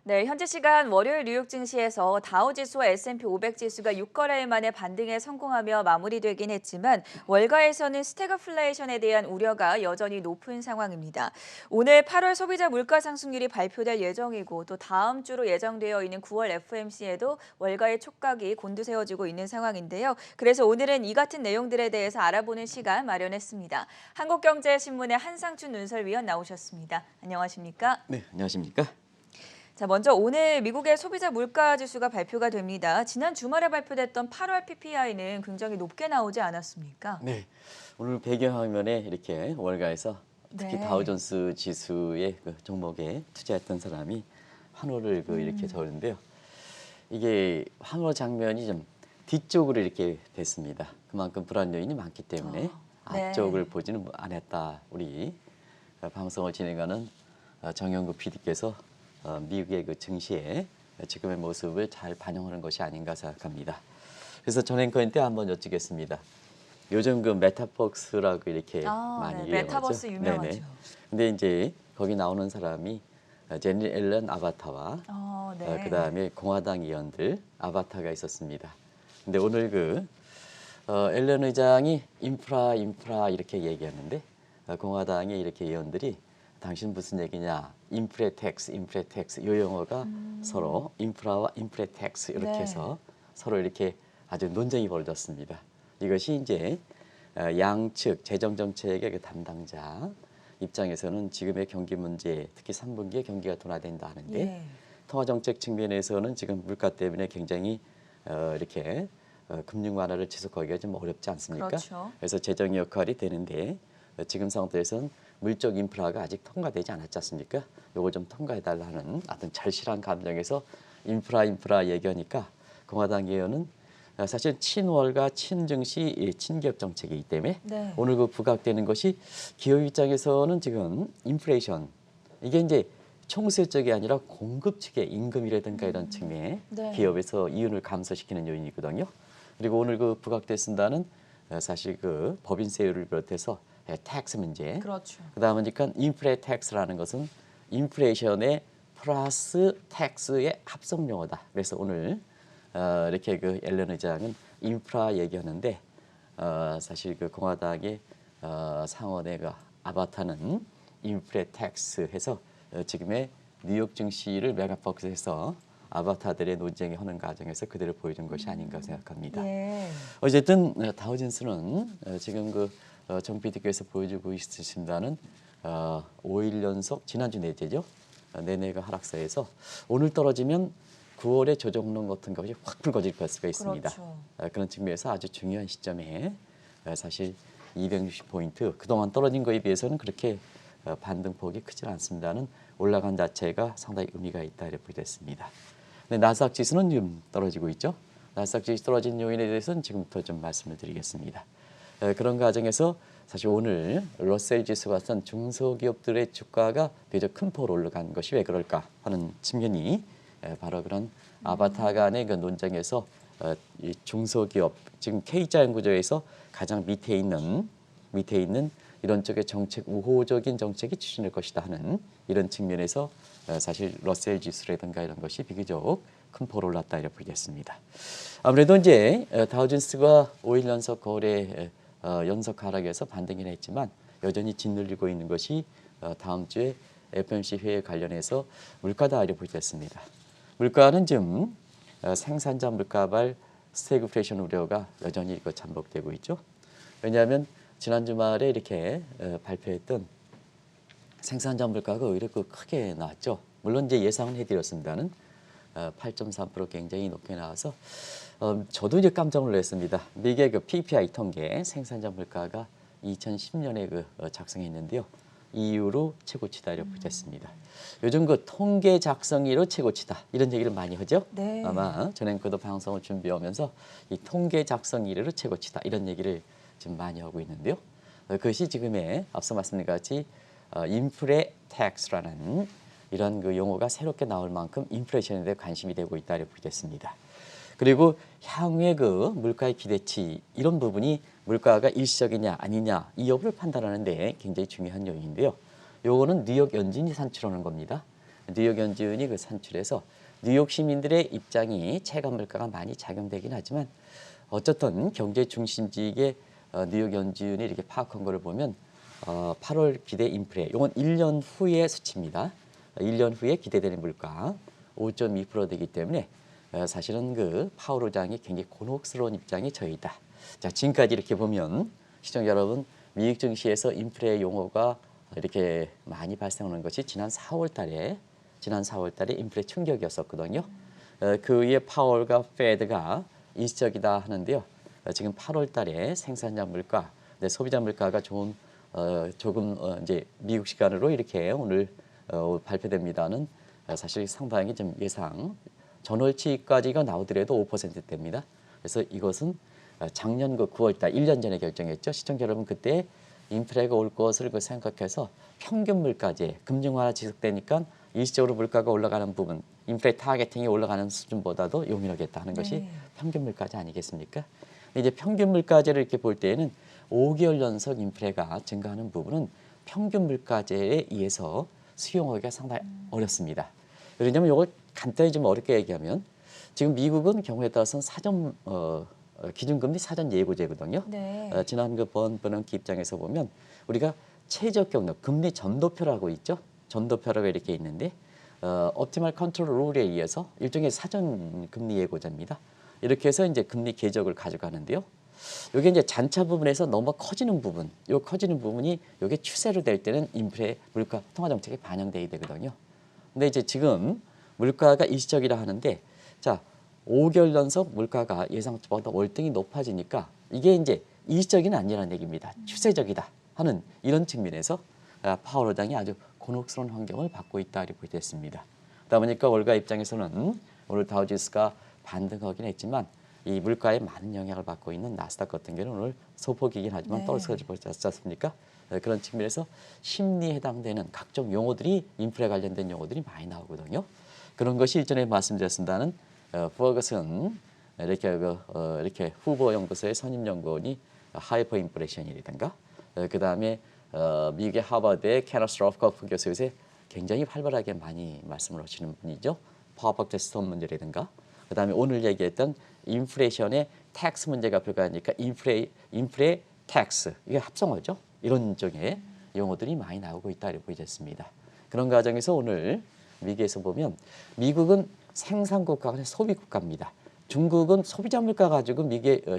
네, 현지 시간 월요일 뉴욕 증시에서 다우지수와 S&P 500 지수가 6거래일 만에 반등에 성공하며 마무리되긴 했지만 월가에서는 스태그플레이션에 대한 우려가 여전히 높은 상황입니다. 오늘 8월 소비자 물가 상승률이 발표될 예정이고 또 다음 주로 예정되어 있는 9월 FOMC에도 월가의 촉각이 곤두세워지고 있는 상황인데요. 그래서 오늘은 이 같은 내용들에 대해서 알아보는 시간 마련했습니다. 한국경제신문의 한상춘 눈설위원 나오셨습니다. 안녕하십니까? 네, 안녕하십니까? 자, 먼저 오늘 미국의 소비자 물가 지수가 발표가 됩니다. 지난 주말에 발표됐던 8월 PPI는 굉장히 높게 나오지 않았습니까? 네, 오늘 배경화면에 이렇게 월가에서 특히 네. 다우존스 지수의 그 종목에 투자했던 사람이 환호를 이렇게 적었는데요. 이게 환호 장면이 좀 뒤쪽으로 이렇게 됐습니다. 그만큼 불안 요인이 많기 때문에 앞쪽을 네. 보지는 않았다. 우리 방송을 진행하는 정영구 PD께서 미국의 그 증시의 지금의 모습을 잘 반영하는 것이 아닌가 생각합니다. 그래서 전 앵커한테 한번 여쭙겠습니다. 요즘 그 메타버스라고 이렇게 네. 많이 유행하죠. 메타버스 네네. 유명하죠. 근데 이제 거기 나오는 사람이 제니 앨런 아바타와 네. 그다음에 공화당 의원들 아바타가 있었습니다. 근데 오늘 앨런 의장이 인프라 이렇게 얘기하는데 공화당의 이렇게 의원들이 당신 무슨 얘기냐? 인프레 텍스 이 용어가 서로 인프라와 인프레 텍스 이렇게 네. 해서 서로 이렇게 아주 논쟁이 벌어졌습니다. 이것이 이제 양측 재정 정책의 그 담당자 입장에서는 지금의 경기 문제, 특히 3분기에 경기가 둔화된다 하는데 예. 통화 정책 측면에서는 지금 물가 때문에 굉장히 이렇게 금융 완화를 지속하기가 좀 어렵지 않습니까? 그렇죠. 그래서 재정 역할이 되는데 지금 상태에서는 물적 인프라가 아직 통과되지 않았지 않습니까? 요거 좀 통과해달라는 어떤 절실한 감정에서 인프라 얘기하니까 공화당 의원은 사실 친월과 친증시 친기업 정책이기 때문에 네. 오늘 그 부각되는 것이 기업 입장에서는 지금 인플레이션 이게 이제 총수적이 아니라 공급 측의 임금이라든가 이런 측면에 네. 기업에서 이윤을 감소시키는 요인이거든요. 그리고 오늘 그 부각됐습니다는 사실 그 법인세율을 비롯해서 텍스 문제. 그렇죠. 그다음에 그러니까 인프레 텍스라는 것은 인플레이션의 플러스 텍스의 합성 용어다. 그래서 오늘 이렇게 그 앨런 의장은 인프라 얘기하는데 사실 그 공화당의 상원의 그 아바타는 인프레 텍스 해서 지금의 뉴욕 증시를 메가박스해서 아바타들의 논쟁이 하는 과정에서 그대로 보여준 것이 아닌가 생각합니다. 예. 어쨌든 다우존스는 지금 정 PD께서 보여주고 있으신다는 5일 연속 지난주 넷째죠. 내내가 하락세에서 오늘 떨어지면 9월에 조정론 같은 것이 확 불거질 수가 있습니다. 그렇죠. 그런 측면에서 아주 중요한 시점에 사실 260포인트 그동안 떨어진 거에 비해서는 그렇게 반등폭이 크지 않습니다는 올라간 자체가 상당히 의미가 있다 이렇게 보겠습니다. 근데 나스닥 지수는 지금 떨어지고 있죠. 나스닥 지수 떨어진 요인에 대해서는 지금부터 좀 말씀을 드리겠습니다. 그런 과정에서 사실 오늘 러셀 지수 같은 중소기업들의 주가가 비교적 큰 폭으로 올라간 것이 왜 그럴까 하는 측면이 바로 그런 아바타 간의 그 논쟁에서 이 중소기업 지금 K자형 구조에서 가장 밑에 있는 이런 쪽의 정책 우호적인 정책이 추진될 것이다 하는 이런 측면에서 사실 러셀 지수라든가 이런 것이 비교적 큰 폭으로 올랐다 이렇게 보겠습니다. 아무래도 이제 다우존스가 5일 연속 거래 연속 하락에서 반등이 했지만 여전히 짓눌리고 있는 것이 다음 주에 FOMC 회의 관련해서 물가다 이렇게 보겠습니다. 물가는 지금 생산자 물가발 스태그플레이션 우려가 여전히 잠복되고 있죠. 왜냐하면 지난 주말에 이렇게 발표했던 생산자 물가가 오히려 크게 나왔죠. 물론 이제 예상은 해드렸습니다는 8.3% 굉장히 높게 나와서 저도 이제 깜짝 놀랐습니다. 미국의 그 PPI 통계 생산자 물가가 2010년에 작성했는데요. 이후로 최고치다 이렇게 보겠습니다. 요즘 그 통계 작성일로 최고치다 이런 얘기를 많이 하죠. 네. 아마 전 앵커도 방송을 준비하면서 이 통계 작성 이래로 최고치다 이런 얘기를 지금 많이 하고 있는데요. 그것이 지금의 앞서 말씀드린 같이 인프레 텍스라는 이런 그 용어가 새롭게 나올 만큼 인플레이션에 대해 관심이 되고 있다 이렇게 보겠습니다. 그리고 향후의 그 물가의 기대치 이런 부분이 물가가 일시적이냐 아니냐 이 여부를 판단하는 데 굉장히 중요한 요인인데요. 요거는 뉴욕 연준이 산출하는 겁니다. 뉴욕 연준이 그 산출해서 뉴욕 시민들의 입장이 체감 물가가 많이 작용되긴 하지만 어쨌든 경제 중심지의 뉴욕 연준이 이렇게 파악한 거를 보면 8월 기대 인플레, 이건 1년 후의 수치입니다. 1년 후에 기대되는 물가 5.2% 되기 때문에 사실은 그 파월 의장이 굉장히 곤혹스러운 입장에 처해 있다. 자, 지금까지 이렇게 보면 시청자 여러분, 미국 증시에서 인플레 용어가 이렇게 많이 발생하는 것이 지난 4월 달에 인플레 충격이었었거든요. 그 위에 파월과 페드가 일시적이다 하는데요. 지금 8월 달에 생산자 물가, 소비자 물가가 조금 이제 미국 시간으로 이렇게 오늘 발표됩니다는 사실 상당히 좀 예상 전월치까지가 나오더라도 5%대입니다. 그래서 이것은 작년 그 9월달 1년 전에 결정했죠. 시청자 여러분 그때 인플레가 올 것을 생각해서 평균 물가제 금융화가 지속되니까 일시적으로 물가가 올라가는 부분, 인플레 타겟팅이 올라가는 수준보다도 용이하겠다 하는 것이 평균 물가제 아니겠습니까? 이제 평균 물가제를 이렇게 볼 때에는 5개월 연속 인플레가 증가하는 부분은 평균 물가제에 의해서 수용하기가 상당히 어렵습니다. 왜냐하면 이걸 간단히 좀 어렵게 얘기하면 지금 미국은 경우에 따라서는 사전 기준금리 사전 예고제거든요. 네. 지난 그 버넌키 입장에서 보면 우리가 최적 경로 금리 전도표라고 있죠. 전도표라고 이렇게 있는데 옵티멀 컨트롤 룰에 의해서 일종의 사전 금리 예고자입니다. 이렇게 해서 이제 금리 궤적을 가져가는데요. 이게 이제 잔차 부분에서 너무 커지는 부분, 요 커지는 부분이 이게 추세로 될 때는 인플레 물가 통화 정책에 반영돼야 되거든요. 근데 이제 지금 물가가 일시적이라 하는데 자 5개월 연속 물가가 예상보다 월등히 높아지니까 이게 이제 일시적인 아니라는 얘기입니다. 추세적이다 하는 이런 측면에서 파월 의장이 아주 곤혹스러운 환경을 받고 있다 이렇게 보겠습니다. 그러다 보니까 월가 입장에서는 오늘 다우지수가 반등하긴 했지만 이 물가에 많은 영향을 받고 있는 나스닥 같은 경우는 오늘 소폭이긴 하지만 떨어지고 있지 않습니까? 그런 측면에서 심리에 해당되는 각종 용어들이 인플레 관련된 용어들이 많이 나오거든요. 그런 것이 일전에 말씀드렸습니다는 퍼거슨 이렇게 후보 연구소의 선임 연구원이 하이퍼 인플레이션이라든가 그 다음에 미국의 하버드의 케너스 로프코프 교수에 굉장히 활발하게 많이 말씀을 하시는 분이죠. 파워박 테스트 문제라든가 그 다음에 오늘 얘기했던 인플레이션의 텍스 문제가 불가하니까 인플레 텍스 이게 합성어죠. 이런 쪽의 용어들이 많이 나오고 있다 이렇게 보여졌습니다. 그런 과정에서 오늘 미국에서 보면 미국은 생산 국가가 아니라 소비 국가입니다. 중국은 소비자 물가 가지고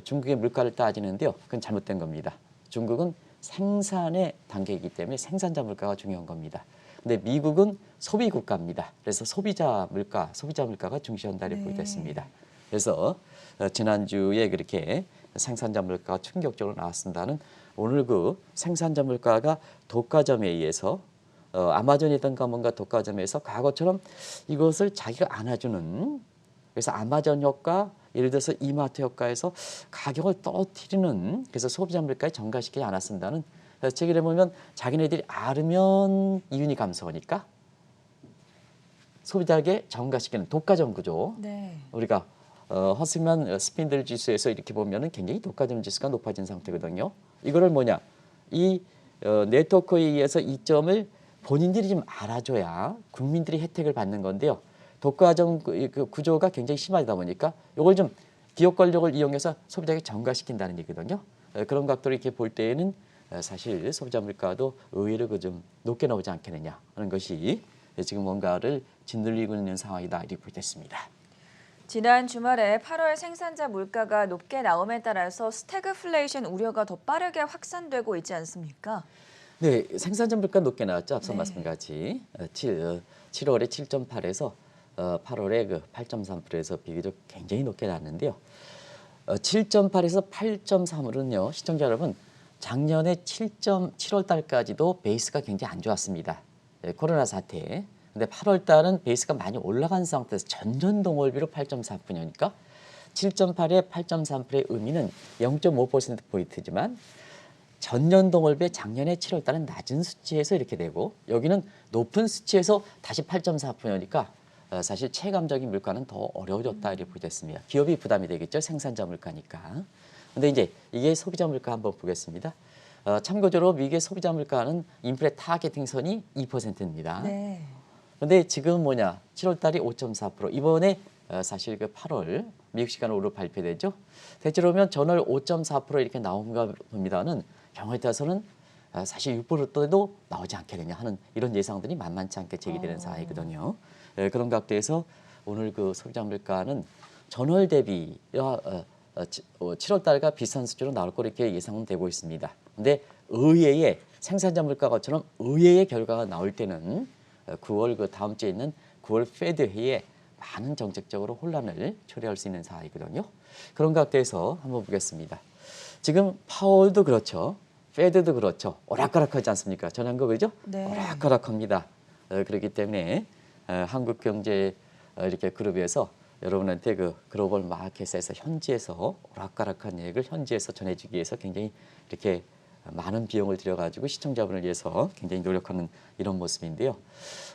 중국의 물가를 따지는데요. 그건 잘못된 겁니다. 중국은 생산의 단계이기 때문에 생산자 물가가 중요한 겁니다. 근데 미국은 소비 국가입니다. 그래서 소비자 물가가 중시한다 이렇게 보여졌습니다. 그래서 지난주에 그렇게 생산자 물가가 충격적으로 나왔습니다는 오늘 그 생산자 물가가 독과점에 의해서 아마존이든가 뭔가 독과점에서 과거처럼 이것을 자기가 안아주는 그래서 아마존 효과 예를 들어서 이마트 효과에서 가격을 떨어뜨리는 그래서 소비자 물가에 전가시키지 않았습니다는 책에 보면 자기네들이 앓으면 이윤이 감소하니까 소비자에게 전가시키는 독과점 구조 우리가 허스만 스핀들 지수에서 이렇게 보면은 굉장히 독과점 지수가 높아진 상태거든요. 이거를 뭐냐 이 네트워크에 의해서 이점을 본인들이 좀 알아줘야 국민들이 혜택을 받는 건데요. 독과점 그 구조가 굉장히 심하다 보니까 이걸 좀 기업 권력을 이용해서 소비자에게 전가시킨다는 얘기거든요. 그런 각도로 이렇게 볼 때에는 사실 소비자 물가도 의외로 좀 높게 나오지 않겠느냐 하는 것이 지금 뭔가를 짓눌리고 있는 상황이다 이렇게 보겠습니다. 지난 주말에 8월 생산자 물가가 높게 나옴에 따라서 스태그플레이션 우려가 더 빠르게 확산되고 있지 않습니까? 네, 생산자 물가 높게 나왔죠. 앞서 말씀같이 7월에 7.8에서 8월에 그 8.3%에서 비교적 굉장히 높게 나왔는데요. 7.8에서 8.3으로는요. 시청자 여러분 작년에 7월 달까지도 베이스가 굉장히 안 좋았습니다. 코로나 사태. 근데 8월 달은 베이스가 많이 올라간 상태에서 전년 동월비로 8.4%니까 7.8에 8.3%의 의미는 0.5%포인트지만 전년 동월비에 작년에 7월 달은 낮은 수치에서 이렇게 되고 여기는 높은 수치에서 다시 8.4%니까 사실 체감적인 물가는 더 어려워졌다 이렇게 보겠습니다. 기업이 부담이 되겠죠. 생산자 물가니까. 근데 이제 이게 소비자 물가 한번 보겠습니다. 참고적으로 미국의 소비자 물가는 인플레 타겟팅 선이 2%입니다. 근데 지금 뭐냐? 7월 달이 5.4%. 이번에 사실 그 8월 미국 시간으로 발표되죠. 대체로 보면 전월 5.4% 이렇게 나온가 봅니다는 경우에 따라서는 사실 6%도 나오지 않겠느냐 하는 이런 예상들이 만만치 않게 제기되는 사항이거든요. 그런 각도에서 오늘 그 소비자 물가는 전월 대비 7월 달과 비슷한 수준으로 나올 거로 이렇게 예상은 되고 있습니다. 근데 의외의 생산자 물가가처럼 의외의 결과가 나올 때는 9월 그 다음 주에 있는 9월 페드 회의에 많은 정책적으로 혼란을 초래할 수 있는 사항이거든요. 그런 각도에서 한번 보겠습니다. 지금 파월도 그렇죠. 페드도 그렇죠. 오락가락하지 않습니까? 전환거 그죠? 네. 오락가락합니다. 그렇기 때문에 한국경제 이렇게 그룹에서 여러분한테 그 글로벌 마켓에서 현지에서 오락가락한 얘기를 현지에서 전해주기 위해서 굉장히 이렇게 많은 비용을 들여가지고 시청자분을 위해서 굉장히 노력하는 이런 모습인데요.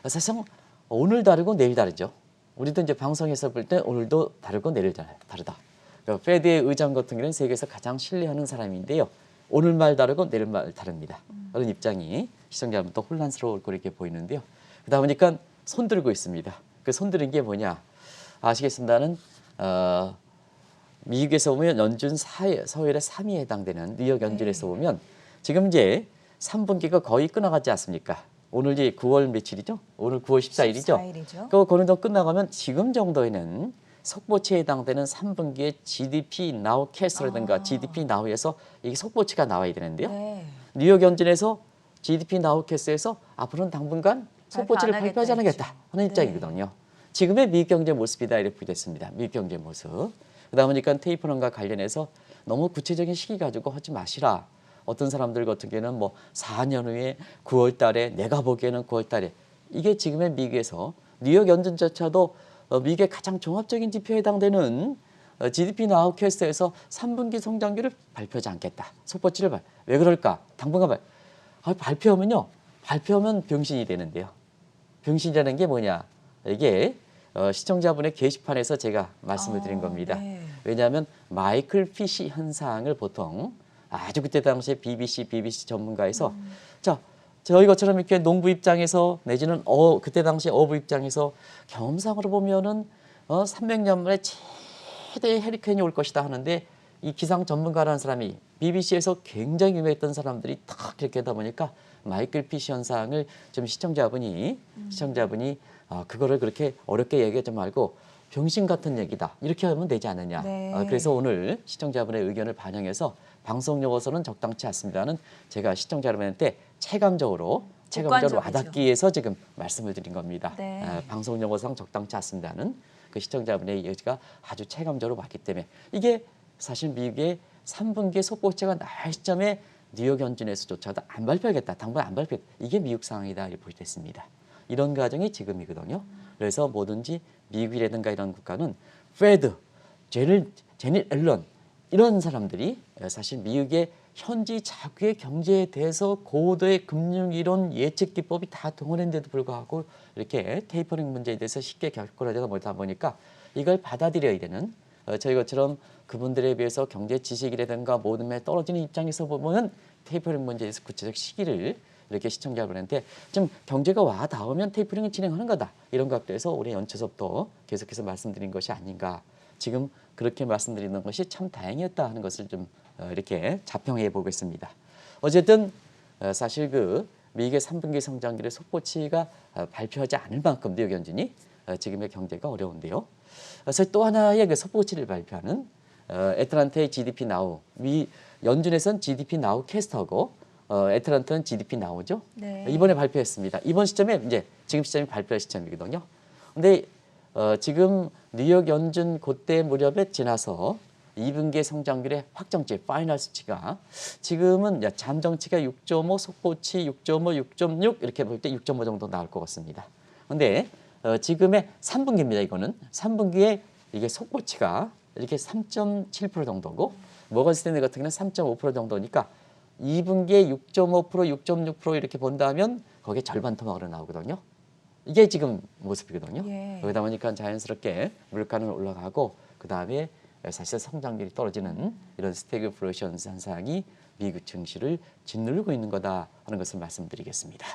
사실상 오늘 다르고 내일 다르죠. 우리도 이제 방송에서 볼 때 오늘도 다르고 내일 다르다. 그러니까 페드의 의장 같은 경우는 세계에서 가장 신뢰하는 사람인데요. 오늘 말 다르고 내일 말 다릅니다. 그런 입장이 시청자분도 혼란스러울 거 이렇게 보이는데요. 그러다 보니까 손 들고 있습니다. 그 손 드는 게 뭐냐? 아시겠습니다는 미국에서 보면 연준 서열의 3위에 해당되는 뉴욕 연준에서 보면 지금 이제 3분기가 거의 끝나가지 않습니까? 오늘 이제 9월 며칠이죠? 오늘 9월 14일이죠? 14일이죠. 그 어느 정도 끝나가면 지금 정도에는 속보치에 해당되는 3분기의 GDP Now 캐스라든가 GDP Now에서 이게 속보치가 나와야 되는데요. 네. 뉴욕 연준에서 GDP Now 캐스에서 앞으로는 당분간 속보치를 발표 안 발표하지 하겠다 않겠다 했죠. 하는 네. 입장이거든요. 지금의 미국 경제 모습이다 이렇게 됐습니다. 미국 경제 모습. 그러다 보니까 테이퍼런과 관련해서 너무 구체적인 시기 가지고 하지 마시라. 어떤 사람들 같은 경우는 뭐 4년 후에 9월 달에 내가 보기에는 9월 달에 이게 지금의 미국에서 뉴욕 연준조차도 미국의 가장 종합적인 지표에 해당되는 GDP 나우캐스트에서 3분기 성장률을 발표하지 않겠다. 속보치를 왜 그럴까? 당분간 발표하면 병신이 되는데요. 병신이라는 게 뭐냐? 이게 시청자분의 게시판에서 제가 말씀을 드린 겁니다. 네. 왜냐하면 마이클 피시 현상을 보통 아주 그때 당시에 BBC 전문가에서 자 저희 것처럼 이렇게 농부 입장에서 내지는 그때 당시 어부 입장에서 경험상으로 보면은 300년 만에 최대의 해리케인이 올 것이다 하는데 이 기상 전문가라는 사람이 BBC에서 굉장히 유명했던 사람들이 딱 이렇게 하다 보니까 마이클 피시 현상을 좀 시청자분이 그거를 그렇게 어렵게 얘기하지 말고 병신 같은 얘기다 이렇게 하면 되지 않느냐. 네. 그래서 오늘 시청자분의 의견을 반영해서 방송 용어서는 적당치 않습니다는 제가 시청자 여러분한테 체감적으로 객관적이죠. 와닿기 위해서 지금 말씀을 드린 겁니다. 네. 방송 용어상 적당치 않습니다는 그 시청자분의 얘기가 아주 체감적으로 왔기 때문에 이게 사실 미국의 3분기 속보치가 나올 시점에 뉴욕 연준에서조차도 안 발표하겠다. 당분간 안 발표하겠다. 이게 미국 상황이다 이렇게 보여졌습니다. 이런 과정이 지금이거든요. 그래서 뭐든지 미국이라든가 이런 국가는 페드, 제닛 앨런 이런 사람들이 사실 미국의 현지 자국의 경제에 대해서 고도의 금융이론 예측 기법이 다 동원했는데도 불구하고 이렇게 테이퍼링 문제에 대해서 쉽게 결론하지 못하다 보니까 이걸 받아들여야 되는 저희 것처럼 그분들에 비해서 경제 지식이라든가 모든 게 떨어지는 입장에서 보면 테이퍼링 문제에 대해서 구체적 시기를 이렇게 시청자분한테 좀 경제가 와 닿으면 테이퍼링을 진행하는 거다. 이런 각도에서 올해 연초서부터 계속해서 말씀드린 것이 아닌가. 지금 그렇게 말씀드리는 것이 참 다행이었다 하는 것을 좀 이렇게 자평해 보겠습니다. 어쨌든 사실 그 미국의 3분기 성장률의 속보치가 발표하지 않을 만큼 뉴욕 연준이 지금의 경제가 어려운데요. 그래서 또 하나의 그 속보치를 발표하는 애틀란타의 GDP 나우, 연준에서는 GDP 나우 캐스터고 애틀란타는 GDP 나우죠. 네. 이번에 발표했습니다. 이번 시점에 이제 지금 시점이 발표 시점이거든요. 근데 지금 뉴욕 연준 그때 무렵에 지나서 2분기 성장률의 확정치, 파이널 수치가 지금은 잠정치가 6.5, 속보치 6.5, 6.6 이렇게 볼 때 6.5 정도 나올 것 같습니다. 근데 지금의 3분기입니다. 이거는 3분기에 이게 속보치가 이렇게 3.7% 정도고 모건 스탠리 같은 경우는 3.5% 정도니까 2분기에 6.5%, 6.6% 이렇게 본다면 거기에 절반 토막으로 나오거든요. 이게 지금 모습이거든요. 예. 그러다 보니까 자연스럽게 물가는 올라가고 그 다음에 사실 성장률이 떨어지는 이런 스태그플레이션 현상이 미국 증시를 짓누르고 있는 거다 하는 것을 말씀드리겠습니다.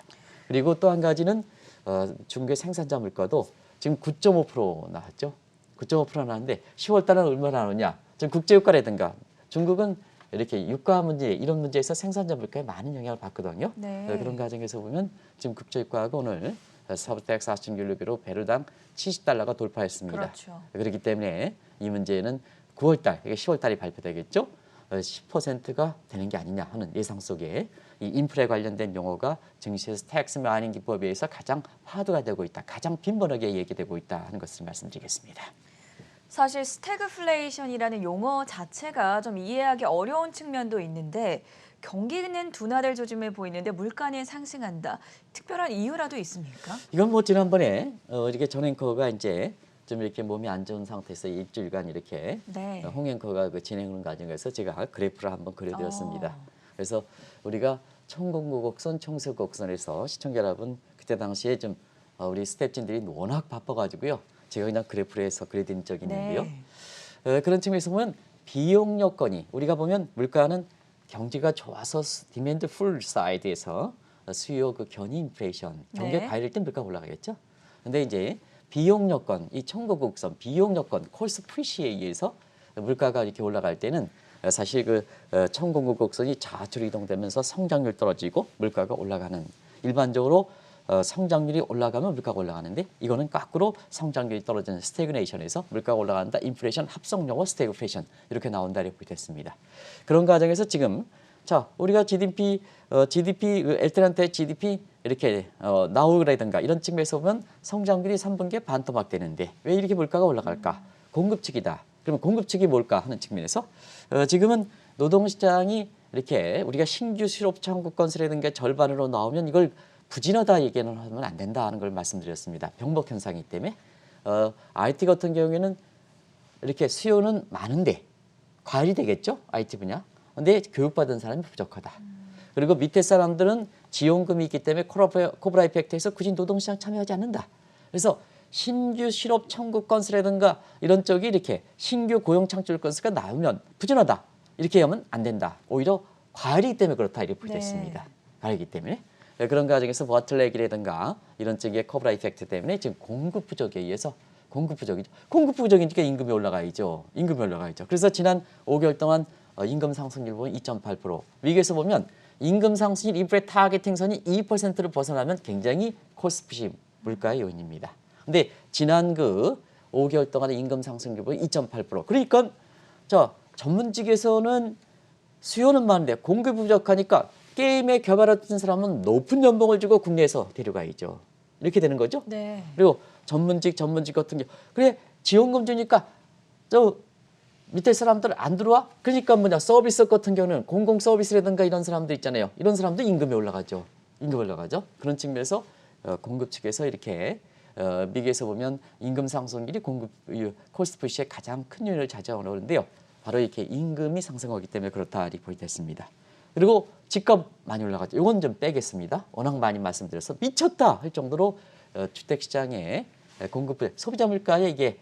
그리고 또 한 가지는 중국의 생산자 물가도 지금 9.5% 나왔죠. 9.5% 나왔는데 10월 달은 얼마나 나오냐. 지금 국제유가라든가 중국은 이렇게 유가 문제 이런 문제에서 생산자 물가에 많은 영향을 받거든요. 네. 그런 과정에서 보면 지금 국제유가가 오늘 서브텍 4.16으로 배럴당 70달러가 돌파했습니다. 그렇죠. 그렇기 때문에 이 문제는 9월 달, 이게 10월 달이 발표되겠죠. 10%가 되는 게 아니냐 하는 예상 속에 이 인플레 관련된 용어가 증시에서 텍스 마이닝 기법에 의해서 가장 화두가 되고 있다. 가장 빈번하게 얘기되고 있다 하는 것을 말씀드리겠습니다. 사실 스태그플레이션이라는 용어 자체가 좀 이해하기 어려운 측면도 있는데 경기는 둔화될 조짐을 보이는데 물가는 상승한다. 특별한 이유라도 있습니까? 이건 뭐 지난번에 이렇게 전 앵커가 이제 좀 이렇게 몸이 안 좋은 상태에서 일주일간 이렇게 네. 홍 앵커가 그 진행하는 과정에서 제가 그래프를 한번 그려드렸습니다. 어. 그래서 우리가 총공구곡선, 총수곡선에서 시청자 여러분 그때 당시에 좀 우리 스태프진들이 워낙 바빠가지고요. 제가 그냥 그래프로 해서 그려드린 적이 있는데요. 네. 그런 측면에서 보면 비용 여건이 우리가 보면 물가는 경제가 좋아서 디맨드 풀 사이드에서 수요 그 견인 인플레이션 경기가 네. 과열일 때 물가가 올라가겠죠. 근데 이제 비용 여건 이 총고곡선 비용 여건 코스트 프리시에 의해서 물가가 이렇게 올라갈 때는 사실 그 총고곡선이 좌측으로 이동되면서 성장률 떨어지고 물가가 올라가는 일반적으로 성장률이 올라가면 물가가 올라가는데 이거는 거꾸로 성장률이 떨어지는 스태그네이션에서 물가가 올라간다. 인플레이션 합성용어 스태그플레이션 이렇게 나온다 이렇게 됐습니다. 그런 과정에서 지금 자 우리가 GDP 엘테란테 GDP 이렇게 나오라든가 이런 측면에서 보면 성장률이 3분기에 반토막 되는데 왜 이렇게 물가가 올라갈까? 공급 측이다. 그러면 공급 측이 뭘까 하는 측면에서 지금은 노동시장이 이렇게 우리가 신규 실업 창구 건설이라든가 절반으로 나오면 이걸 부진하다 얘기는 하면 안 된다 하는 걸 말씀드렸습니다. 병목 현상이기 때문에 IT 같은 경우에는 이렇게 수요는 많은데 과열이 되겠죠. IT 분야. 근데 교육받은 사람이 부족하다. 그리고 밑에 사람들은 지원금이 있기 때문에 코브라 이펙트에서 굳이 노동시장 참여하지 않는다. 그래서 신규 실업 청구 건설이라든가 이런 쪽이 이렇게 신규 고용 창출 건설가 나오면 부진하다. 이렇게 하면 안 된다. 오히려 과열이기 때문에 그렇다 이렇게 보겠습니다. 과열이기 때문에. 그런 과정에서 버틀렉이라든가 이런 쪽의 코브라 이펙트 때문에 지금 공급 부족에 의해서 공급 부족이죠. 공급 부족이니까 임금이 올라가야죠. 임금이 올라가야죠. 그래서 지난 5개월 동안 임금 상승률 보면 2.8%. 미국에서 보면 임금 상승률 인플레 타겟팅 선이 2%를 벗어나면 굉장히 코스프시 물가의 요인입니다. 근데 지난 그 5개월 동안의 임금 상승률 보면 2.8%. 그러니까 자 전문직에서는 수요는 많은데 공급 부족하니까 게임에 개발했던 사람은 높은 연봉을 주고 국내에서 데려가야죠. 이렇게 되는 거죠. 네. 그리고 전문직 같은 경우 그래 지원금 주니까 저 밑에 사람들 안 들어와? 그러니까 뭐냐 서비스 같은 경우는 공공 서비스라든가 이런 사람들 있잖아요. 이런 사람도 임금이 올라가죠. 임금이 올라가죠. 그런 측면에서 공급 측에서 이렇게 미국에서 보면 임금 상승률이 공급 코스트 푸시의 가장 큰 요인을 차지하는데요. 바로 이렇게 임금이 상승하기 때문에 그렇다 이렇게 됐습니다. 그리고 집값 많이 올라갔죠. 이건 좀 빼겠습니다. 워낙 많이 말씀드려서 미쳤다 할 정도로 주택시장에 공급 소비자 물가에 이게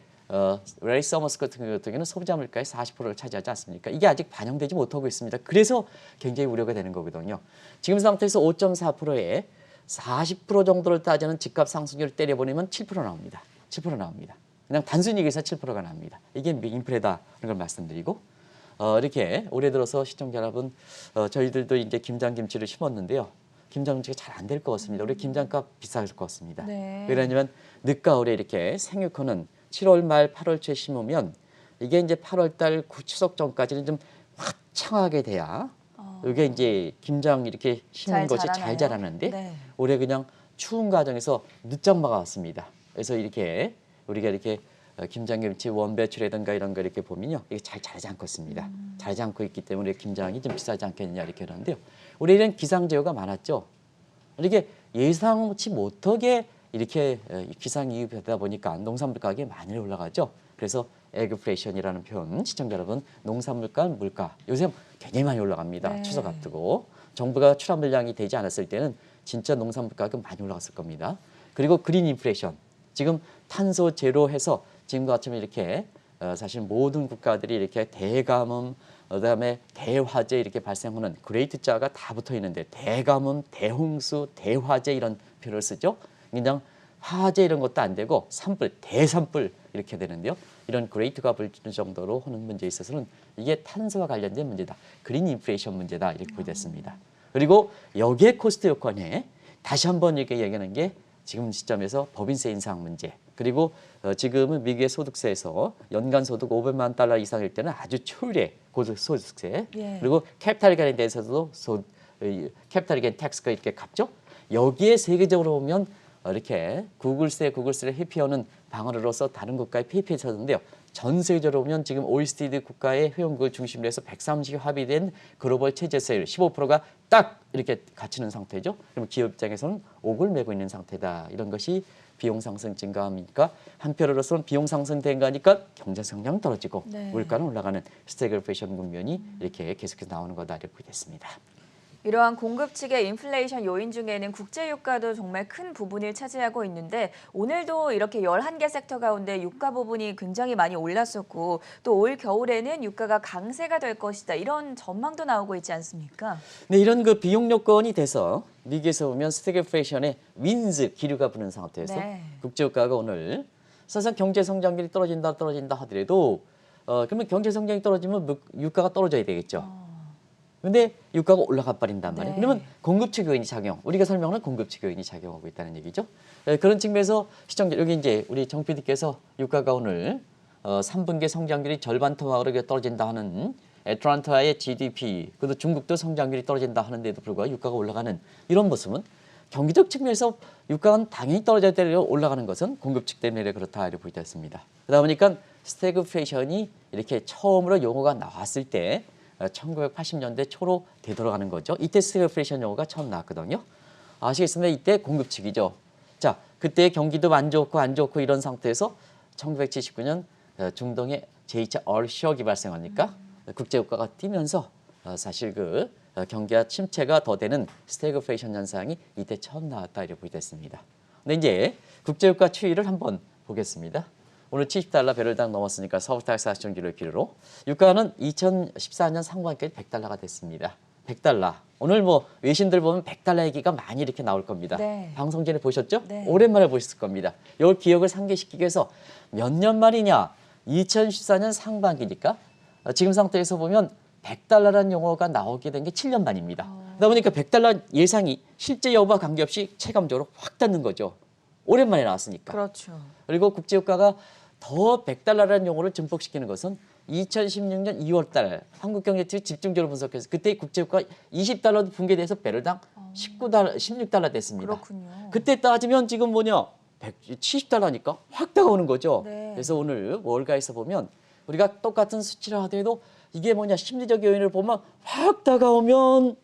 레이 서머스 같은 경우는 소비자 물가의 40%를 차지하지 않습니까? 이게 아직 반영되지 못하고 있습니다. 그래서 굉장히 우려가 되는 거거든요. 지금 상태에서 5.4%에 40% 정도를 따지는 집값 상승률을 때려보내면 7% 나옵니다. 7% 나옵니다. 그냥 단순히 얘기해서 7%가 납니다. 이게 인플레다라는 걸 말씀드리고 이렇게 올해 들어서 시청자 여러분 저희들도 이제 김장김치를 심었는데요. 김장김치가 잘 안 될 것 같습니다. 올해 김장값 비쌀 것 같습니다. 네. 왜냐하면 늦가을에 이렇게 생육호는 7월 말 8월 초에 심으면 이게 이제 8월 달 추석 전까지는 좀 화창하게 돼야 이게 이제 김장 이렇게 심는 것이 잘 자라는데 네. 올해 그냥 추운 과정에서 늦장마가 왔습니다. 그래서 이렇게 우리가 이렇게 김장김치 원배추라든가 이런 거 이렇게 보면요. 이게 잘 자라지 않고 있습니다. 자라지 않고 있기 때문에 김장이 좀 비싸지 않겠느냐 이렇게 하는데요. 올해는 기상제휴가 많았죠. 이렇게 예상치 못하게 이렇게 기상이입이 되다 보니까 농산물 가격이 많이 올라가죠. 그래서 에그플레이션이라는 표현 시청자 여러분 농산물가 물가 요새 굉장히 많이 올라갑니다. 네. 추석 앞두고 정부가 출하 물량이 되지 않았을 때는 진짜 농산물 가격 많이 올라갔을 겁니다. 그리고 그린 인플레이션 지금 탄소 제로해서 지금과 같이 이렇게 사실 모든 국가들이 이렇게 대가뭄 그다음에 대화재 이렇게 발생하는 그레이트 자가 다 붙어 있는데 대가뭄, 대홍수, 대화재 이런 표현을 쓰죠. 그냥 화재 이런 것도 안 되고 산불, 대산불 이렇게 되는데요. 이런 그레이트가 불 정도로 하는 문제에 있어서는 이게 탄소와 관련된 문제다. 그린 인플레이션 문제다. 이렇게 보겠습니다. 그리고 여기에 코스트 요건에 다시 한번 이렇게 얘기하는 게 지금 시점에서 법인세 인상 문제. 그리고 지금은 미국의 소득세에서 연간 소득 500만 달러 이상일 때는 아주 초율의 소득세. 예. 그리고 캐피탈 게인에 대해서도 캐피탈 게인 텍스가 이렇게 갚죠. 여기에 세계적으로 보면 이렇게 구글세를 회피하는 방안으로서 다른 국가에 PP했었는데요. 전 세계적으로 보면 지금 OECD 국가의 회원국을 중심으로 해서 130이 합의된 글로벌 체제세율 15%가 딱 이렇게 갇히는 상태죠. 그럼 기업 입장에서는 옥을 메고 있는 상태다. 이런 것이 비용 상승 증가하니까 한편으로서는 비용 상승된 거니까 경제 성장 떨어지고 네. 물가는 올라가는 스태그플레이션 국면이 이렇게 계속해서 나오는 거다 이렇게 됐습니다. 이러한 공급 측의 인플레이션 요인 중에는 국제 유가도 정말 큰 부분을 차지하고 있는데 오늘도 이렇게 11개 섹터 가운데 유가 부분이 굉장히 많이 올랐었고 또 올 겨울에는 유가가 강세가 될 것이다. 이런 전망도 나오고 있지 않습니까? 네, 이런 그 비용 요건이 돼서 미국에서 보면 스태그플레이션의 윈즈 기류가 부는 상태에서 네. 국제 유가가 오늘 사실상 경제 성장률이 떨어진다 하더라도 그러면 경제 성장이 떨어지면 유가가 떨어져야 되겠죠. 근데 유가가 올라가 버린단 말이에요. 네. 그러면 공급 측 요인이 작용. 우리가 설명하는 공급 측 요인이 작용하고 있다는 얘기죠. 그런 측면에서 시청자 여기 이제 우리 정 PD께서 유가가 오늘 3분기 성장률이 절반 토막으로 떨어진다 하는 애틀란타의 GDP, 그리고 중국도 성장률이 떨어진다 하는데도 불구하고 유가가 올라가는 이런 모습은 경기적 측면에서 유가는 당연히 떨어져야 되려 올라가는 것은 공급 측 때문에 그렇다 이렇게 보이지 않습니다. 그러다 보니까 스태그플레이션이 이렇게 처음으로 용어가 나왔을 때 1980년대 초로 되돌아가는 거죠. 이때 스태그플레이션 용어가 처음 나왔거든요. 아시겠습니다. 이때 공급 측이죠. 자, 그때 경기도 안 좋고 이런 상태에서 1979년 중동에 제2차 얼쇼크가 발생하니까 국제유가가 뛰면서 사실 그 경기가 침체가 더 되는 스태그플레이션 현상이 이때 처음 나왔다 이렇게 보겠습니다. 근데 이제 국제유가 추이를 한번 보겠습니다. 오늘 70달러 배럴당 넘었으니까 서브텍사스 시청률을 기준으로 유가는 2014년 상반기에 100달러가 됐습니다. 100달러. 오늘 뭐 외신들 보면 100달러 얘기가 많이 이렇게 나올 겁니다. 네. 방송 전에 보셨죠? 네. 오랜만에 보셨을 겁니다. 이 기억을 상기시키기 위해서 몇 년 만이냐? 2014년 상반기니까 지금 상태에서 보면 100달러라는 용어가 나오게 된 게 7년 만입니다. 그러다 보니까 100달러 예상이 실제 여부와 관계없이 체감적으로 확 닿는 거죠. 오랜만에 나왔으니까. 그렇죠. 그리고 국제유가가 더 100달러라는 용어를 증폭시키는 것은 2016년 2월 달 한국경제팀이 집중적으로 분석해서 그때 국제유가 20달러도 붕괴돼서 배럴당 16달러 됐습니다. 그렇군요. 그때 따지면 지금 뭐냐 170달러니까 확 다가오는 거죠. 네. 그래서 오늘 월가에서 보면 우리가 똑같은 수치를 하더라도 이게 뭐냐 심리적 요인을 보면 확 다가오면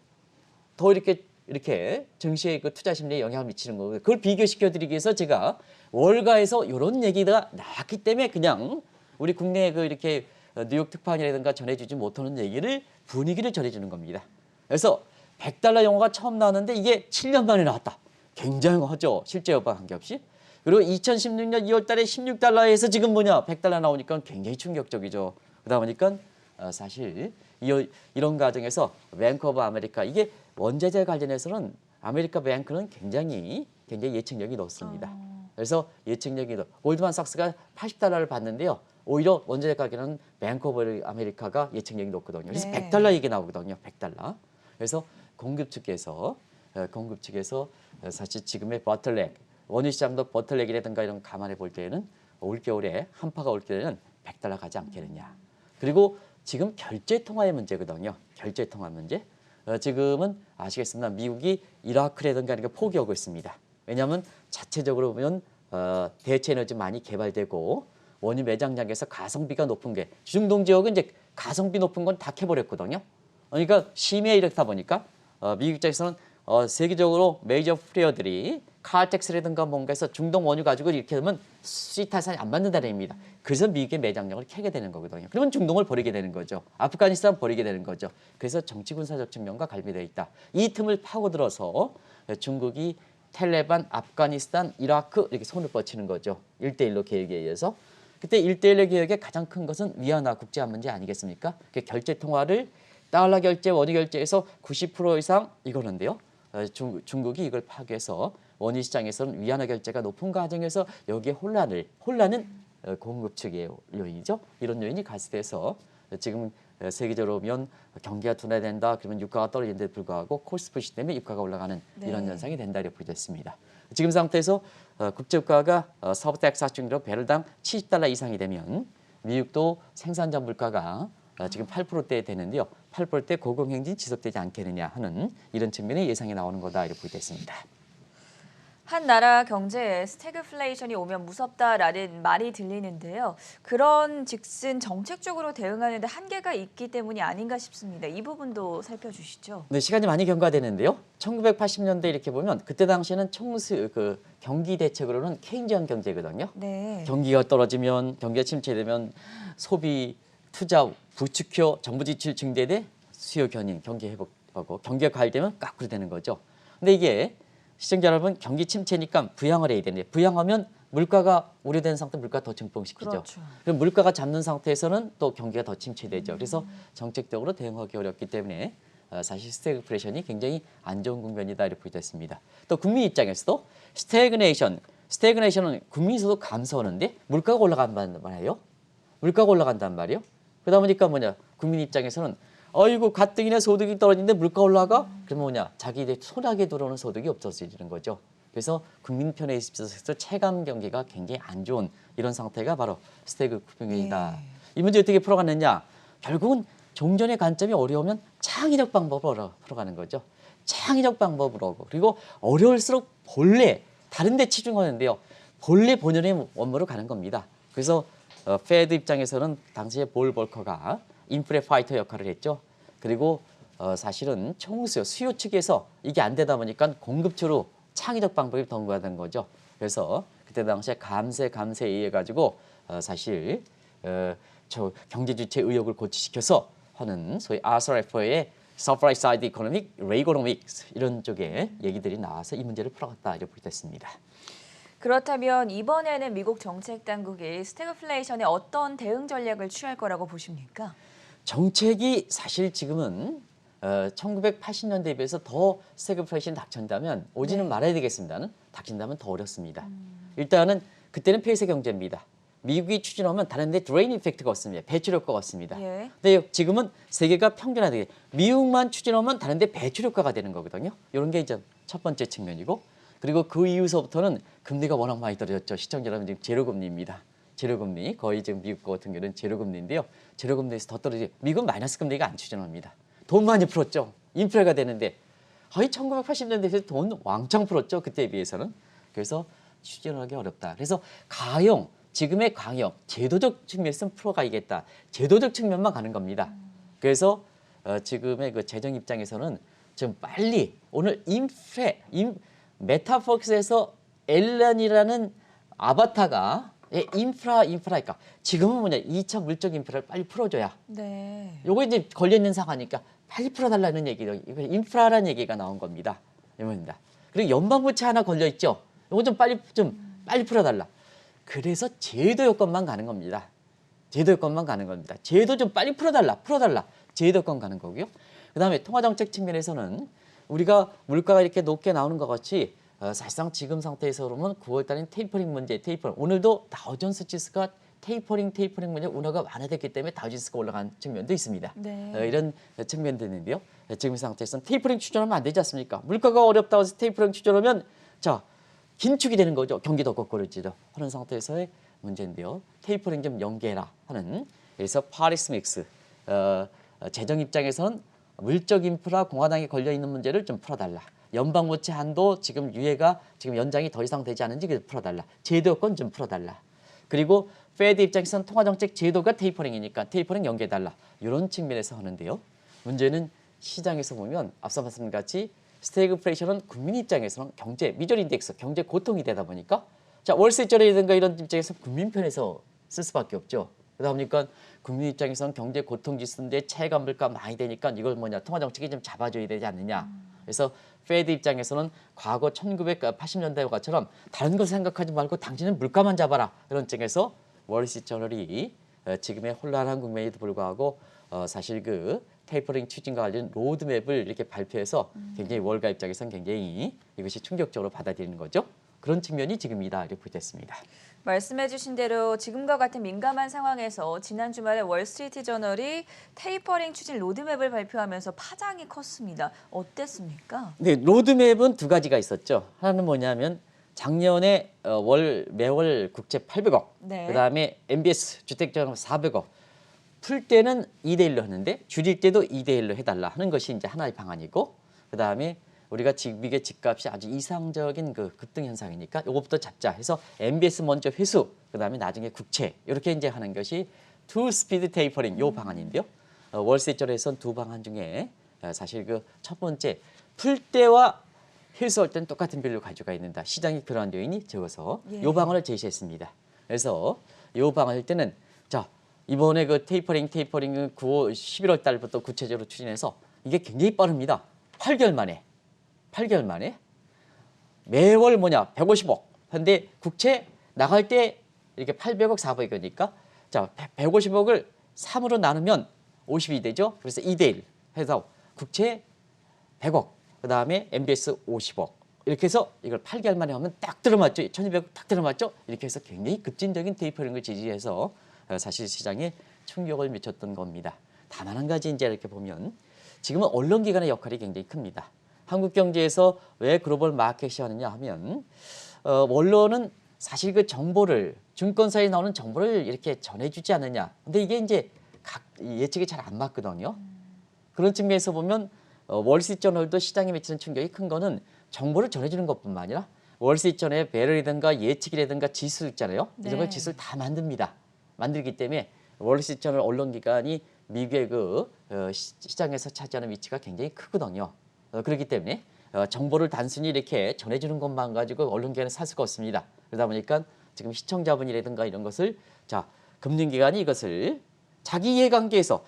더 이렇게 증시의 그 투자 심리에 영향을 미치는 거고요. 그걸 비교시켜 드리기 위해서 제가 월가에서 이런 얘기가 나왔기 때문에 그냥 우리 국내 그 이렇게 뉴욕 특파원이라든가 전해주지 못하는 얘기를 분위기를 전해주는 겁니다. 그래서 100달러 용어가 처음 나왔는데 이게 7년 만에 나왔다. 굉장하죠. 실제 여부와 관계없이. 그리고 2016년 2월 달에 16달러에서 지금 뭐냐 100달러 나오니까 굉장히 충격적이죠. 그러다 보니까 사실 이런 과정에서 뱅크 오브 아메리카 이게 원자재 관련해서는 아메리카 뱅크는 굉장히 예측력이 높습니다. 그래서 예측력이 골드만삭스가 80달러를 받는데요. 오히려 원자재 가격은 뱅크 오브 아메리카가 예측력이 높거든요. 그래서 네. 100달러 얘기 나오거든요. 100달러. 그래서 공급 측에서 사실 지금의 버틀렉 원유 시장도 버틀렉이라든가 이런 감안해 볼 때에는 올겨울에 한파가 올 때는 100달러 가지 않겠느냐. 그리고 지금 결제 통화의 문제거든요. 결제 통화 문제. 지금은 아시겠습니다. 미국이 이라크라든가 이런 게 포기하고 있습니다. 왜냐하면 자체적으로 보면 대체 에너지 많이 개발되고 원유 매장량에서 가성비가 높은 게 중동 지역은 이제 가성비 높은 건 다 캐버렸거든요. 그러니까 심해 이렇다 보니까 미국 입장에서는 세계적으로 메이저 플레이어들이 칼텍스라든가 뭔가 해서 중동 원유 가지고 이렇게 하면 수지 타산이 안 맞는다는 얘기입니다. 그래서 미국의 매장량을 캐게 되는 거거든요. 그러면 중동을 버리게 되는 거죠. 아프가니스탄 버리게 되는 거죠. 그래서 정치군사적 측면과 갈비되어 있다. 이 틈을 파고들어서 중국이 텔레반, 아프가니스탄, 이라크 이렇게 손을 뻗치는 거죠. 1대1로 계획에 의해서. 그때 1대1로 계획의 가장 큰 것은 위안화 국제화 문제 아니겠습니까? 결제 통화를 달러 결제, 원유 결제에서 90% 이상 이거는데요. 중국이 이걸 파괴해서 원유 시장에서는 위안화 결제가 높은 과정에서 여기에 혼란은 공급 측의 요인이죠. 이런 요인이 가세돼서 지금 세계적으로 보면 경기가 둔화된다. 그러면 유가가 떨어지는 데 불구하고 코스트 푸시 때문에 유가가 올라가는 이런 현상이 된다 이렇게 보겠습니다. 지금 상태에서 국제유가가 서부 텍사스 중으로 배럴당 $70 이상이 되면 미국도 생산자 물가가 지금 8%대 되는데요. 8%대 고공행진 지속되지 않겠느냐 하는 이런 측면의 예상이 나오는 거다 이렇게 보겠습니다. 한 나라 경제에 스태그플레이션이 오면 무섭다라는 말이 들리는데요. 그런 즉슨 정책적으로 대응하는 데 한계가 있기 때문이 아닌가 싶습니다. 이 부분도 살펴주시죠. 네, 시간이 많이 경과되는데요. 1980년대 이렇게 보면 그때 당시에는 경기 대책으로는 케인지안 경제거든요. 네. 경기가 떨어지면 경기가 침체되면 소비, 투자 부축효, 정부 지출 증대돼 수요 견인, 경기 회복하고 경기가 과열되면 거꾸로 되는 거죠. 근데 이게 시청자 여러분 경기 침체니까 부양을 해야 되는데 부양하면 물가가 우려된 상태 물가 더 증폭시키죠. 그렇죠. 그럼 물가가 잡는 상태에서는 또 경기가 더 침체되죠. 그래서 정책적으로 대응하기 어렵기 때문에 사실 스태그플레이션이 굉장히 안 좋은 국면이다 이렇게 됐습니다. 또 국민 입장에서도 스태그네이션은 국민소득 감소하는데 물가가 올라간단 말이에요. 물가가 올라간단 말이에요. 그러다 보니까 국민 입장에서는 어이구 가뜩이나 소득이 떨어지는데 물가 올라가? 그러면 자기들 손아귀에 들어오는 소득이 없어지는 거죠. 그래서 국민 편에 있어서 체감 경기가 굉장히 안 좋은 이런 상태가 바로 스태그플레이션이다. 이 문제 어떻게 풀어가느냐? 결국은 종전의 관점이 어려우면 창의적 방법으로 풀어가는 거죠. 창의적 방법으로. 그리고 어려울수록 본래 다른 데 치중하는데요. 본래 본연의 원모로 가는 겁니다. 그래서 페드 입장에서는 당시에 볼 볼커가 인플레 파이터 역할을 했죠. 그리고 사실은 수요 측에서 이게 안 되다 보니까 공급처로 창의적 방법이 동거하는 거죠. 그래서 그때 당시에 감세에 의해 가지고 사실 저 경제 주체 의욕을 고취시켜서 하는 소위 아서레퍼의 서프라이 사이드 이코노믹, 레이고노믹스 이런 쪽에 얘기들이 나와서 이 문제를 풀어갔다 이렇게 됐습니다. 그렇다면 이번에는 미국 정책 당국이 스태그플레이션에 어떤 대응 전략을 취할 거라고 보십니까? 정책이 사실 지금은 1980년대에 비해서 더 스태그플레이션이 닥친다면 오지는 말아야 되겠습니다는 닥친다면 더 어렵습니다. 일단은 그때는 폐쇄 경제입니다. 미국이 추진하면 다른 데 드레인 이펙트가 없습니다. 배출 효과가 없습니다. 예. 근데 지금은 세계가 평균화되게 미국만 추진하면 다른 데 배출 효과가 되는 거거든요. 이런 게 이제 첫 번째 측면이고 그리고 그 이후서부터는 금리가 워낙 많이 떨어졌죠. 시청자 여러분 지금 제로금리입니다. 제로금리 거의 지금 미국 같은 경우는 제로금리인데요. 제로금리에서 더 떨어지고 미국은 마이너스 금리가 안 추진합니다. 돈 많이 풀었죠. 인플레가 되는데 거의 1980년대에서 돈 왕창 풀었죠. 그때에 비해서는. 그래서 추진하기 어렵다. 그래서 지금의 강형, 제도적 측면에서 풀어가야겠다. 제도적 측면만 가는 겁니다. 그래서 지금의 그 재정 입장에서는 좀 빨리 오늘 메타버스에서 엘런이라는 아바타가 인프라니까 지금은 2차 물적 인프라를 빨리 풀어줘야. 네. 요거 이제 걸려 있는 상황이니까 빨리 풀어달라는 얘기로 이거 인프라라는 얘기가 나온 겁니다. 이겁니다. 그리고 연방부채 하나 걸려 있죠. 요거 좀 빨리 풀어달라. 그래서 제도 요건만 가는 겁니다. 제도 요건만 가는 겁니다. 제도 좀 빨리 풀어달라. 제도 요건 가는 거고요. 그다음에 통화정책 측면에서는 우리가 물가가 이렇게 높게 나오는 것 같이 사실상 지금 상태에서 그러면 9월 달엔 테이퍼링 문제, 오늘도 다우존스 지수가 테이퍼링 문제 운하가 완화됐기 때문에 다우존스가 올라간 측면도 있습니다. 네. 이런 측면도 있는데요. 지금 상태에서는 테이퍼링 추진하면 안 되지 않습니까? 물가가 어렵다고 해서 테이퍼링 추진하면 긴축이 되는 거죠. 경기도 거꾸로지죠. 하는 상태에서의 문제인데요. 테이퍼링 좀 연계해라 하는 그래서 파리스 믹스 재정 입장에서는 물적 인프라 공화당에 걸려 있는 문제를 좀 풀어달라. 연방부채 한도 지금 유예가 지금 연장이 더 이상 되지 않은지 풀어달라. 제도 요건 좀 풀어달라. 그리고 페드 입장에서는 통화정책 제도가 테이퍼링이니까 테이퍼링 연계해달라. 이런 측면에서 하는데요. 문제는 시장에서 보면 앞서 말씀같이 스태그플레이션은 국민 입장에서는 미절 인덱스, 경제 고통이 되다 보니까 월세절이라든가 이런 입장에서 국민 편에서 쓸 수밖에 없죠. 그러다 보니까 국민 입장에서는 경제 고통 지수인데 체감 물가 많이 되니까 이걸 통화정책이 좀 잡아줘야 되지 않느냐. 그래서 페드 입장에서는 과거 1980년대와처럼 다른 걸 생각하지 말고 당신은 물가만 잡아라. 이런 쪽에서 월스트리트저널이 지금의 혼란한 국면에도 불구하고 사실 그 테이퍼링 추진과 관련 로드맵을 이렇게 발표해서 굉장히 월가 입장에서는 굉장히 이것이 충격적으로 받아들이는 거죠. 그런 측면이 지금이다 이렇게 보겠습니다. 말씀해주신 대로 지금과 같은 민감한 상황에서 지난 주말에 월스트리트저널이 테이퍼링 추진 로드맵을 발표하면서 파장이 컸습니다. 어땠습니까? 네, 로드맵은 두 가지가 있었죠. 하나는 뭐냐면 작년에 매월 국채 800억, 네. 그다음에 MBS 주택자금 400억. 풀 때는 2대 1로 했는데 줄일 때도 2대 1로 해달라 하는 것이 이제 하나의 방안이고, 그다음에 우리가 미국의 집값이 아주 이상적인 그 급등 현상이니까 이것부터 잡자 해서 MBS 먼저 회수, 그다음에 나중에 국채 이렇게 이제 하는 것이 투 스피드 테이퍼링 요 방안인데요. 월세절에선 두 방안 중에 사실 그 첫 번째 풀 때와 회수할 때는 똑같은 비율을 가져가 있는다. 시장이 그러한 요인이 적어서 요 방안을 제시했습니다. 그래서 요 방안일 때는 자 이번에 그 테이퍼링 9월 11월 달부터 구체적으로 추진해서 이게 굉장히 빠릅니다. 8개월 만에 매월 150억. 근데 국채 나갈 때 이렇게 800억, 400억이니까 자 150억을 3으로 나누면 50이 되죠. 그래서 2대 1 해서 국채 100억, 그다음에 MBS 50억. 이렇게 해서 이걸 8개월 만에 하면 딱 들어맞죠. 1200억 딱 들어맞죠. 이렇게 해서 굉장히 급진적인 테이퍼링을 지지해서 사실 시장에 충격을 미쳤던 겁니다. 다만 한 가지 이제 이렇게 보면 지금은 언론기관의 역할이 굉장히 큽니다. 한국 경제에서 왜 글로벌 마켓이 하느냐 하면 언론은 사실 그 정보를 증권사에 나오는 정보를 이렇게 전해주지 않느냐. 근데 이게 이제 예측이 잘 안 맞거든요. 그런 측면에서 보면 월스트리트저널도 시장에 미치는 충격이 큰 거는 정보를 전해주는 것뿐만 아니라 월스트리트저널의 배럴이든가 예측이라든가 지수 있잖아요. 이런 걸 지수를 다 만들기 때문에 월스트리트저널 언론기관이 미국의 그 시장에서 차지하는 위치가 굉장히 크거든요. 그렇기 때문에 정보를 단순히 이렇게 전해주는 것만 가지고 언론기관은 살 수가 없습니다. 그러다 보니까 지금 시청자분이라든가 이런 것을 자 금융기관이 이것을 자기 이해관계에서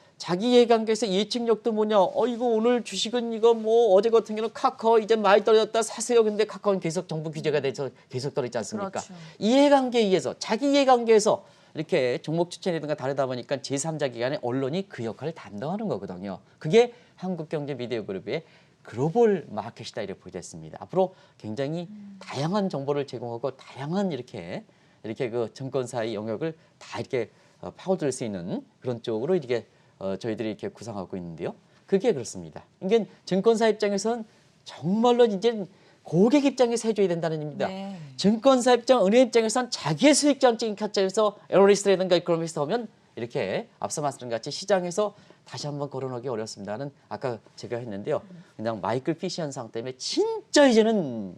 예측력도 뭐냐, 이거 오늘 주식은 이거 뭐 어제 같은 경우는 카카오 이제 많이 떨어졌다 사세요. 근데 카카오는 계속 정부 규제가 돼서 계속 떨어지지 않습니까? 그렇죠. 이해관계에 의해서 자기 이해관계에서 이렇게 종목 추천이라든가 다르다 보니까 제3자 기관의 언론이 그 역할을 담당하는 거거든요. 그게 한국경제미디어그룹의 글로벌 마켓이다 이렇게 보겠습니다. 앞으로 굉장히 다양한 정보를 제공하고 다양한 이렇게 그 증권사의 영역을 다 이렇게 파고들 수 있는 그런 쪽으로 이렇게 저희들이 이렇게 구상하고 있는데요. 그게 그렇습니다. 이게 증권사 입장에서는 정말로 이제 고객 입장에서 해줘야 된다는 얘기입니다. 네. 증권사 입장, 은행 입장에서는 자기의 수익적인 가치에서 에너리스트라든가 이코노미스트 하면 이렇게 앞서 말씀드린 같이 시장에서 다시 한번 거론하기 어렵습니다는 아까 제가 했는데요. 그냥 마이클 피시 현상 때문에 진짜 이제는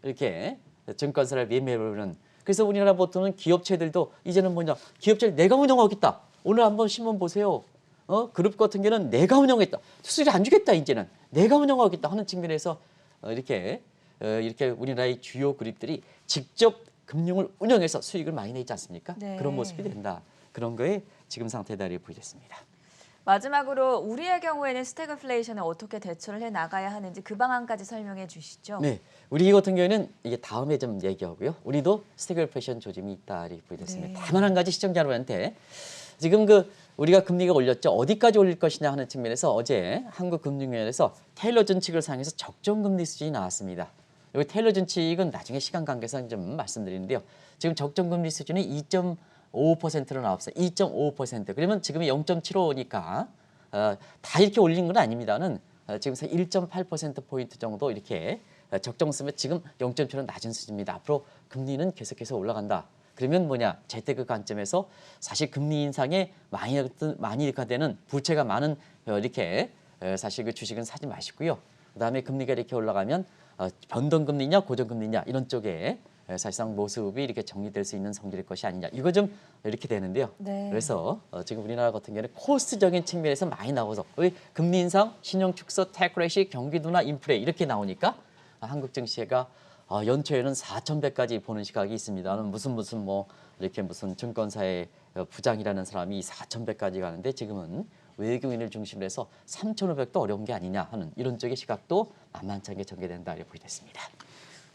이렇게 증권사를 매매하는 그래서 우리나라 보통은 기업체들도 이제는 뭐냐 기업체를 내가 운영하겠다. 오늘 한번 신문 보세요. 그룹 같은 경우는 내가 운영하겠다. 수수료 안 주겠다 이제는 내가 운영하겠다 하는 측면에서 이렇게 우리나라의 주요 그룹들이 직접 금융을 운영해서 수익을 많이 내지 않습니까? 네. 그런 모습이 된다. 그런 거에 지금 상태다 이렇게 보겠습니다. 마지막으로 우리의 경우에는 스태그플레이션에 어떻게 대처를 해 나가야 하는지 그 방안까지 설명해 주시죠. 네, 우리 같은 경우에는 이게 다음에 좀 얘기하고요. 우리도 스태그플레이션 조짐이 있다 이렇게 보겠습니다. 네. 다만 한 가지 시청자 여러분한테 지금 우리가 금리가 올렸죠. 어디까지 올릴 것이냐 하는 측면에서 어제 한국금융위원회에서 테일러 준칙을 사용해서 적정금리 수준이 나왔습니다. 여기 테일러 준칙은 나중에 시간 관계상 좀 말씀드리는데요. 지금 적정금리 수준이 2.55%로 나왔어요. 2.55%. 그러면 지금이 0.75니까 다 이렇게 올린 건 아닙니다는 지금 1.8%포인트 정도 이렇게 적정수면 지금 0.7은 낮은 수준입니다. 앞으로 금리는 계속해서 올라간다. 그러면 뭐냐 재테크 관점에서 사실 금리 인상에 많이 되는 부채가 많은 이렇게 사실 그 주식은 사지 마시고요. 그다음에 금리가 이렇게 올라가면 변동금리냐 고정금리냐 이런 쪽에 사실상 모습이 이렇게 정리될 수 있는 성질일 것이 아니냐 이거 좀 이렇게 되는데요. 네. 그래서 지금 우리나라 같은 경우는 코스트적인 측면에서 많이 나와서 금리 인상, 신용 축소, 테크레시, 경기도나 인플레 이렇게 나오니까 한국 증시가 연초에는 4,100까지 보는 시각이 있습니다. 무슨 뭐 이렇게 무슨 증권사의 부장이라는 사람이 4,100까지 가는데 지금은 외국인을 중심으로 해서 3,500도 어려운 게 아니냐 하는 이런 쪽의 시각도 만만찮게 전개된다 이렇게 보겠습니다.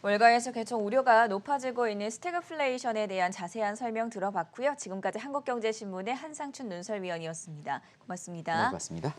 월가에서 개통 우려가 높아지고 있는 스태그플레이션에 대한 자세한 설명 들어봤고요. 지금까지 한국경제신문의 한상춘 눈설위원이었습니다. 고맙습니다. 네, 고맙습니다.